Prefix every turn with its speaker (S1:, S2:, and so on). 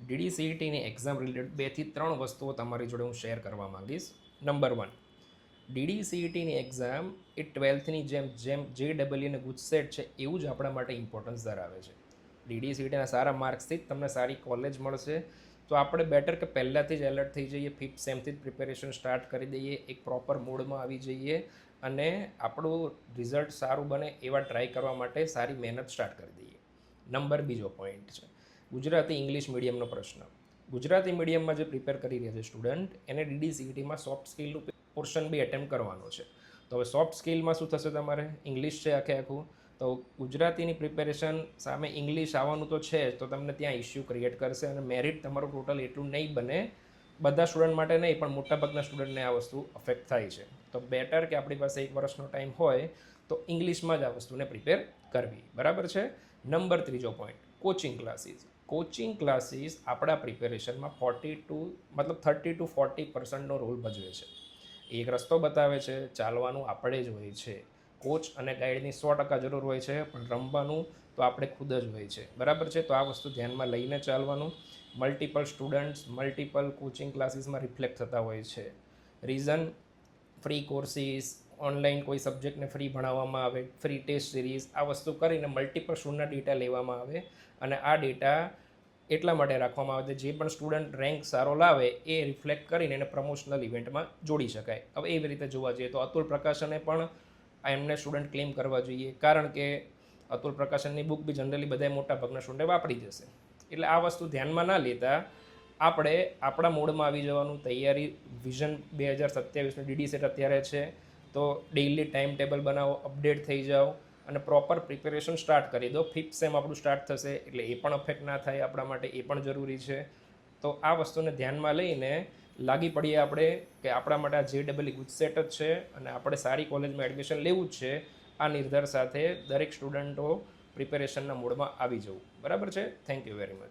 S1: DDCETની exam related 2 થી 3 વસ્તુઓ તમારી જોડે હું શેર કરવા માંગીશ. નંબર 1, DDCETની એક્ઝામ એ 12થની જેમ JEE અને ગુજસેટ છે એવું જ આપણા માટે ઇમ્પોર્ટન્સ ધરાવે છે. DDCETના સારા માર્ક્સથી જ તમને સારી કોલેજ મળશે. તો આપણે બેટર કે પહેલાંથી જ એલર્ટ થઈ જઈએ, 5th સેમથી જ પ્રિપેરેશન સ્ટાર્ટ કરી દઈએ, એક પ્રોપર મૂડમાં આવી જઈએ અને આપણું રિઝલ્ટ સારું બને એવા ટ્રાય કરવા માટે સારી મહેનત સ્ટાર્ટ કરી દઈએ. નંબર બીજો પોઈન્ટ છે ગુજરાતી ઇંગ્લિશ મીડિયમનો પ્રશ્ન. ગુજરાતી મીડિયમમાં જે પ્રિપેર કરી રહ્યા છે સ્ટુડન્ટ, એને DDCETમાં સોફ્ટ સ્કિલનું પોર્શન બી એટેમ્પ કરવાનો છે. તો હવે સોફ્ટ સ્કિલમાં શું થશે, તમારે ઇંગ્લિશ છે આખું, તો ગુજરાતીની પ્રિપેરેશન સામે ઇંગ્લિશ આવવાનું તો છે જ, તો તમને ત્યાં ઇસ્યુ ક્રિએટ કરશે અને મેરિટ તમારું ટોટલ એટલું નહીં બને. બધા સ્ટુડન્ટ માટે નહીં, પણ મોટાભાગના સ્ટુડન્ટને આ વસ્તુ અફેક્ટ થાય છે. તો બેટર કે આપણી પાસે 1 વર્ષનો ટાઈમ હોય તો ઇંગ્લિશમાં જ આ વસ્તુને પ્રિપેર કરવી. બરાબર છે. નંબર ત્રીજો point, coaching classes. Coaching classes આપણા પ્રિપેરેશનમાં 30 to 40% રોલ ભજવે છે. એક રસ્તો બતાવે છે, ચાલવાનું આપણે જ હોય છે. કોચ અને ગાઈડની 100% જરૂર હોય છે, પણ રમવાનું તો આપણે ખુદ જ હોય છે. બરાબર છે. તો આ વસ્તુ ધ્યાનમાં લઈને ચાલવાનું. મલ્ટિપલ સ્ટુડન્ટ્સ મલ્ટિપલ કોચિંગ ક્લાસીસમાં રિફ્લેક્ટ થતા હોય છે. રીઝન, ફ્રી કોર્સીસ, ઓનલાઈન કોઈ સબ્જેક્ટને ફ્રી ભણાવવામાં આવે, ફ્રી ટેસ્ટ સિરીઝ, આ વસ્તુ કરીને મલ્ટિપલ સ્ટુડન્ટના ડેટા લેવામાં આવે અને આ ડેટા એટલા માટે રાખવામાં આવે છે જે પણ સ્ટુડન્ટ રેન્ક સારો લાવે એ રિફ્લેક્ટ કરીને એને પ્રમોશનલ ઇવેન્ટમાં જોડી શકાય. હવે એવી રીતે જોવા જઈએ તો અતુલ પ્રકાશને પણ એમને સ્ટુડન્ટ ક્લેમ કરવા જોઈએ, કારણ કે અતુલ પ્રકાશનની બુક બી જનરલી બધા મોટાભાગના સ્ટુડન્ટે વાપરી જશે. એટલે આ વસ્તુ ધ્યાનમાં ના લેતા આપણે આપણા મોડમાં આવી જવાનું. તૈયારી વિઝન 2027નું DDCET અત્યારે છે, તો ડેઇલી ટાઈમ ટેબલ બનાવો, અપડેટ થઈ જાઓ અને પ્રોપર પ્રિપેરેશન સ્ટાર્ટ કરી દો. 5th સેમ આપણું સ્ટાર્ટ થશે એટલે એ પણ અફેક્ટ ના થાય આપણા માટે, એ પણ જરૂરી છે. તો આ વસ્તુને ધ્યાનમાં લઈને લાગી પડીએ આપણે કે આપણા માટે આ JEE ગુજસેટ જ છે અને આપણે સારી કોલેજમાં એડમિશન લેવું જ છે. આ નિર્ધાર સાથે દરેક સ્ટુડન્ટો પ્રિપેરેશનના મૂડમાં આવી જવું. બરાબર છે. Thank you very much.